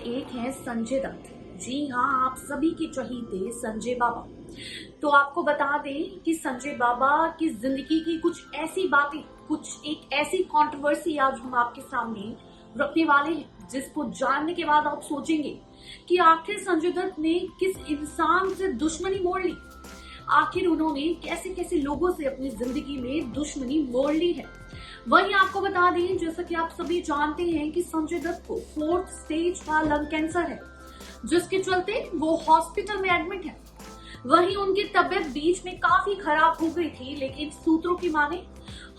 एक हैं संजय दत्त। जी हाँ, आप सभी के चहीते संजय बाबा। तो आपको बता दें कि संजय बाबा की जिंदगी की कुछ ऐसी बातें, कुछ एक ऐसी कंट्रोवर्सी आज हम आपके सामने रखने वाले हैं, जिसको जानने के बाद आप सोचेंगे कि आखिर संजय दत्त ने किस इंसान से दुश्मनी मोड़ ली। आखिर उन्होंने कैसे कैसे लोगों से अपनी जिंदगी में दुश्मनी मोड़ ली है। वहीं आपको बता दें, जैसा कि आप सभी जानते हैं कि संजय दत्त को 4th स्टेज का लंग कैंसर है, जिसके चलते वो हॉस्पिटल में एडमिट है। वहीं उनकी तबीयत बीच में काफी खराब हो गई थी, लेकिन सूत्रों की माने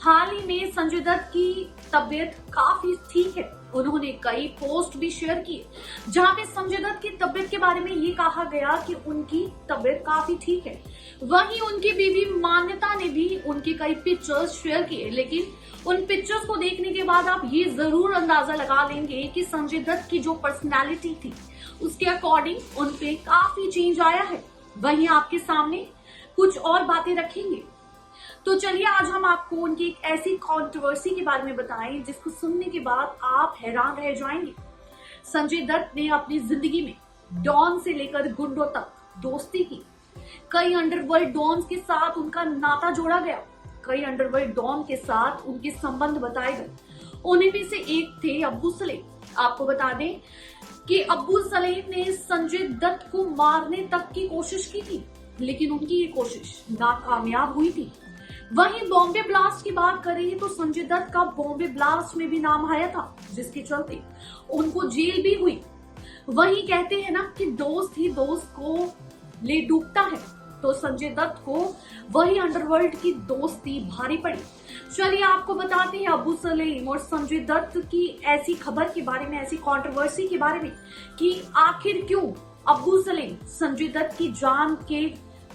हाल ही में संजय दत्त की तबीयत काफी ठीक है। उन्होंने कई पोस्ट भी शेयर किए, जहां पे संजय दत्त की तबीयत के बारे में ये कहा गया कि उनकी तबीयत काफी ठीक है। वहीं उनकी बीवी मान्यता ने भी उनके कई पिक्चर्स शेयर किए, लेकिन उन पिक्चर्स को देखने के बाद आप ये जरूर अंदाजा लगा लेंगे कि संजय दत्त की जो पर्सनैलिटी थी, उसके अकॉर्डिंग उन पे काफी चेंज आया है। वहीं आपके सामने कुछ और बातें रखेंगे। तो चलिए आज हम आपको उनकी एक ऐसी कंट्रोवर्सी के बारे में बताएं, जिसको सुनने के बाद आप हैरान रह जाएंगे। संजय दत्त ने अपनी जिंदगी में डॉन से लेकर गुंडों तक दोस्ती की। कई अंडरवर्ल्ड डॉन्स के साथ उनका नाता जोड़ा गया। कई अंडरवर्ल्ड डॉन के साथ उनके संबंध बताए गए। उन्हीं में से एक थे अब्बू सलेम। आपको बता दें कि अब्बू सलेम ने संजय दत्त को मारने तक की कोशिश की थी, लेकिन उनकी ये कोशिश नाकामयाब हुई थी। वहीं बॉम्बे ब्लास्ट की बात करें तो संजय दत्त का बॉम्बे ब्लास्ट में भी नाम आया था, जिसके चलते उनको जेल भी हुई। वहीं कहते हैं ना कि दोस्त ही दोस्त को ले डूबता है, तो संजय दत्त को वही अंडरवर्ल्ड की दोस्ती भारी पड़ी। चलिए आपको बताते हैं अब्बू सलेम और संजय दत्त की ऐसी खबर के बारे में, ऐसी कंट्रोवर्सी के बारे में कि आखिर क्यों अब्बू सलेम संजय दत्त की जान के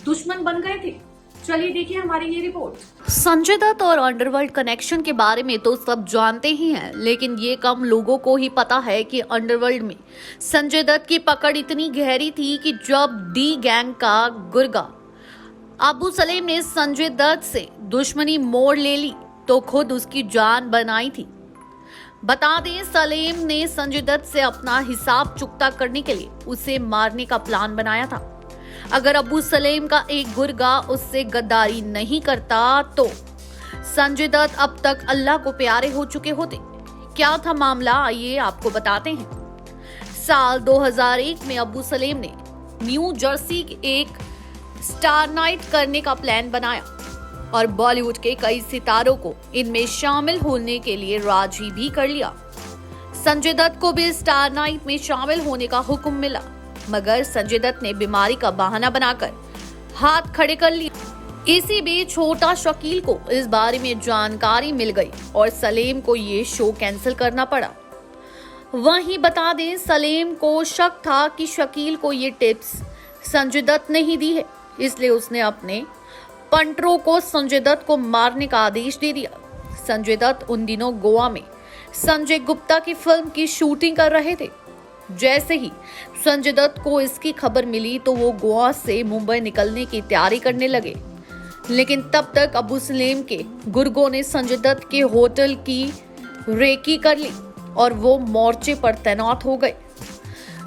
दुश्मन बन गए थे। चलिए देखिए हमारी ये रिपोर्ट। संजय दत्त और अंडरवर्ल्ड कनेक्शन के बारे में तो सब जानते ही हैं, लेकिन ये कम लोगों को ही पता है कि अंडरवर्ल्ड में संजय दत्त की पकड़ इतनी गहरी थी कि जब डी गैंग का गुर्गा अब्बू सलेम ने संजय दत्त से दुश्मनी मोड़ ले ली तो खुद उसकी जान बनाई थी। बता दें, सलेम ने संजय दत्त से अपना हिसाब चुकता करने के लिए उसे मारने का प्लान बनाया था। अगर अब्बू सलेम का एक गुर्गा उससे गद्दारी नहीं करता तो संजय दत्त अब तक अल्लाह को प्यारे हो चुके होते। क्या था मामला, आइए आपको बताते हैं। साल 2001 में अब्बू सलेम ने न्यू जर्सी एक स्टार नाइट करने का प्लान बनाया और बॉलीवुड के कई सितारों को इनमें शामिल होने के लिए राजी भी कर लिया। संजय दत्त को भी स्टार नाइट में शामिल होने का हुक्म मिला, मगर संजय दत्त ने बीमारी का बहाना बनाकर हाथ खड़े कर लिए। इसी बीच छोटा शकील को इस बारे में जानकारी मिल गई और सलेम को ये शो कैंसिल करना पड़ा। वहीं बता दें, सलेम को शक था कि शकील को ये टिप्स संजय दत्त ने ही दी है, इसलिए उसने अपने पंटरों को संजय दत्त को मारने का आदेश दे दिया। संजय दत्त उन दिनों गोवा में संजय गुप्ता की फिल्म की शूटिंग कर रहे थे। जैसे ही संजय दत्त को इसकी खबर मिली तो वो गोवा से मुंबई निकलने की तैयारी करने लगे, लेकिन तब तक अब्बू सलेम के गुर्गों ने संजय दत्त के होटल की रेकी कर ली और वो मोर्चे पर तैनात हो गए।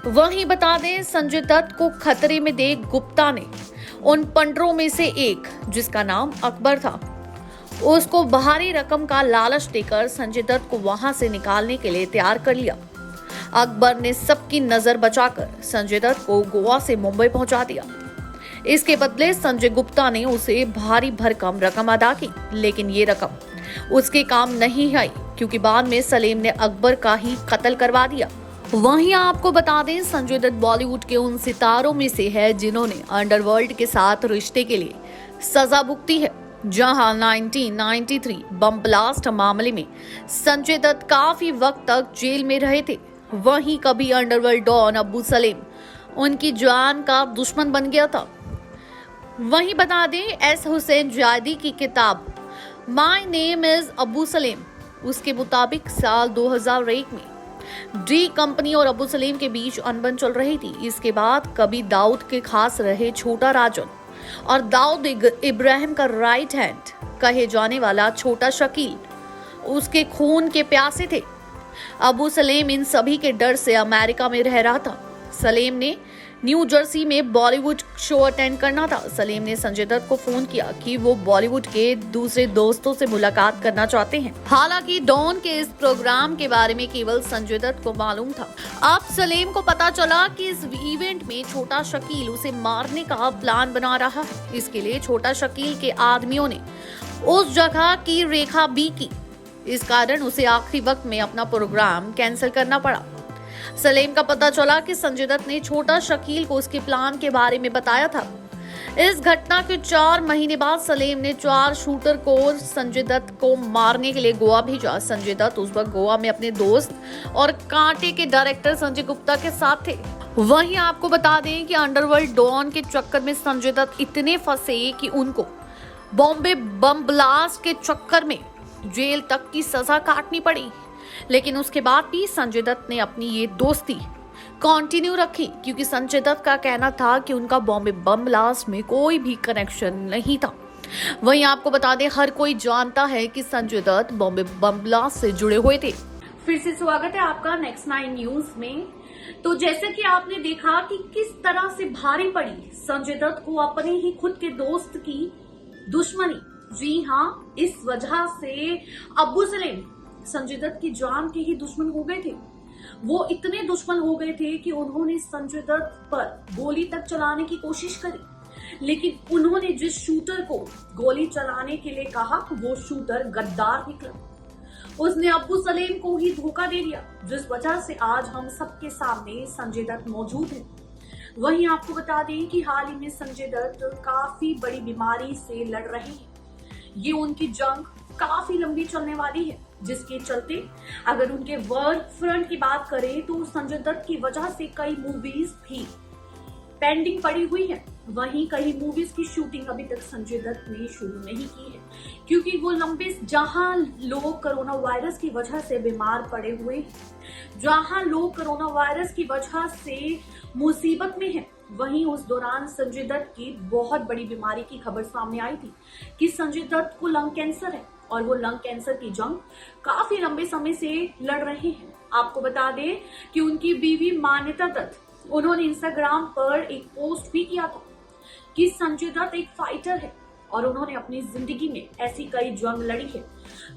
वहीं बता दें, संजय दत्त को खतरे में देख गुप्ता ने उन पंडरों में से एक, जिसका नाम अकबर था, उसको भारी रकम का लालच देकर संजय दत्त को वहां से निकालने के लिए तैयार कर लिया। अकबर ने सबकी नजर बचाकर संजय दत्त को गोवा से मुंबई पहुंचा दिया। इसके बदले संजय गुप्ता ने उसे भारी भरकम रकम अदा की, लेकिन ये रकम उसके काम नहीं आई, क्योंकि बाद में सलेम ने अकबर का ही कत्ल करवा दिया। वहीं आपको बता दें, संजय दत्त बॉलीवुड के उन सितारों में से है जिन्होंने अंडरवर्ल्ड के साथ रिश्ते के लिए सजा भुगती है। जहां 1993 बम ब्लास्ट मामले में संजय दत्त काफी वक्त तक जेल में रहे थे, वहीं कभी अंडरवर्ल्ड डॉन अब्बू सलेम उनकी जान का दुश्मन बन गया था। वहीं बता दें, एस हुसैन जायदी की किताब माय नेम इज अब्बू सलेम, उसके मुताबिक साल 2001 में डी कंपनी और अब्बू सलेम के बीच अनबन चल रही थी। इसके बाद कभी दाऊद के खास रहे छोटा राजन और दाऊद इब्राहिम का राइट हैंड कहे जाने वाला छोटा शकील उसके खून के प्यासे थे। अबू सलेम इन सभी के डर से अमेरिका में रह रहा था। सलेम ने न्यू जर्सी में बॉलीवुड शो अटेंड करना था। सलेम ने संजय दत्त को फोन किया कि वो बॉलीवुड के दूसरे दोस्तों से मुलाकात करना चाहते हैं। हालांकि डॉन के इस प्रोग्राम के बारे में केवल संजय दत्त को मालूम था। अब सलेम को पता चला कि इस इवेंट में छोटा शकील उसे मारने का प्लान बना रहा है। इसके लिए छोटा शकील के आदमियों ने उस जगह की रेखा भी की। इस कारण उसे आखिरी वक्त में अपना प्रोग्राम कैंसिल करना पड़ा। सलेम का पता चला कि संजय दत्त ने छोटा शकील को उसके प्लान के बारे में बताया था। इस घटना के 4 महीने बाद सलेम ने 4 शूटर को संजय दत्त को मारने के लिए गोवा भेजा। संजय दत्त उस वक्त गोवा में अपने दोस्त और कांटे के डायरेक्टर संजय गुप्ता के साथ थे। वहीं आपको बता दें कि अंडरवर्ल्ड डॉन के चक्कर में संजय दत्त इतने फंसे कि उनको बॉम्बे बम ब्लास्ट के चक्कर में जेल तक की सजा काटनी पड़ी। लेकिन उसके बाद भी संजय दत्त ने अपनी ये दोस्ती कंटिन्यू रखी, क्योंकि संजय दत्त का कहना था कि उनका बॉम्बे बम ब्लास्ट में कोई भी कनेक्शन नहीं था। वहीं आपको बता दें, हर कोई जानता है कि संजय दत्त बॉम्बे बम ब्लास्ट से जुड़े हुए थे। फिर से स्वागत है आपका नेक्स्ट 9 न्यूज में। तो जैसे कि आपने देखा कि किस तरह से भारी पड़ी संजय दत्त को अपने ही खुद के दोस्त की दुश्मनी। जी हाँ, इस वजह से अब्बू सलेम संजय दत्त की जान के ही दुश्मन हो गए थे। वो इतने दुश्मन हो गए थे कि उन्होंने संजय दत्त पर गोली तक चलाने की कोशिश करी, लेकिन उन्होंने जिस शूटर को गोली चलाने के लिए कहा वो शूटर गद्दार निकला। उसने अब्बू सलेम को ही धोखा दे दिया, जिस वजह से आज हम सबके सामने संजय दत्त मौजूद है। वहीं आपको बता दें कि हाल ही में संजय दत्त काफी बड़ी बीमारी से लड़ रहे हैं। ये उनकी जंग काफी लंबी चलने वाली है, जिसके चलते अगर उनके वर्क फ्रंट की बात करें तो संजय दत्त की वजह से कई मूवीज भी पेंडिंग पड़ी हुई है। वहीं कई मूवीज की शूटिंग अभी तक संजय दत्त ने शुरू नहीं की है, क्योंकि वो जहां लोग कोरोना वायरस की वजह से बीमार पड़े हुए हैं, जहां लोग कोरोना वायरस की वजह से मुसीबत में हैं, वहीं उस दौरान संजय दत्त की बहुत बड़ी बीमारी की खबर सामने आई थी कि संजय दत्त को लंग कैंसर है और वो लंग कैंसर की जंग काफी लंबे समय से लड़ रहे हैं। आपको बता दें कि उनकी बीवी मान्यता दत्त, उन्होंने इंस्टाग्राम पर एक पोस्ट भी किया था कि संजय दत्त एक फाइटर है और उन्होंने अपनी जिंदगी में ऐसी कई जंग लड़ी है,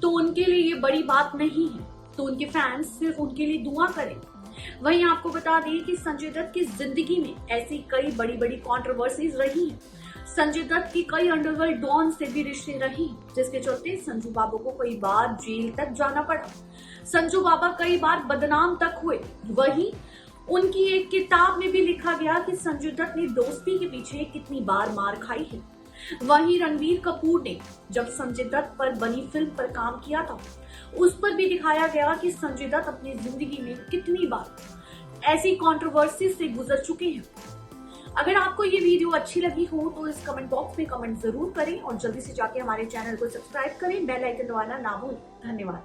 तो उनके लिए ये बड़ी बात नहीं है, तो उनके फैंस सिर्फ उनके लिए दुआ करें। वहीं आपको बता दें कि संजय दत्त की जिंदगी में ऐसी कई बड़ी बड़ी कंट्रोवर्सीज रही हैं। संजय दत्त की कई अंडरवर्ल्ड डॉन से भी रिश्ते रही, जिसके चलते संजू बाबा को कई बार जेल तक जाना पड़ा। संजू बाबा कई बार बदनाम तक हुए। वहीं उनकी एक किताब में भी लिखा गया कि संजय दत्त ने दोस्ती के पीछे कितनी बार मार खाई है। वहीं रणबीर कपूर ने जब संजय दत्त पर बनी फिल्म पर काम किया था, उस पर भी दिखाया गया कि संजय दत्त अपनी जिंदगी में कितनी बार ऐसी कंट्रोवर्सी से गुजर चुके हैं। अगर आपको ये वीडियो अच्छी लगी हो तो इस कमेंट बॉक्स में कमेंट जरूर करें और जल्दी से जाके हमारे चैनल को सब्सक्राइब करें, बेल आइकन दबाना ना भूलें। धन्यवाद।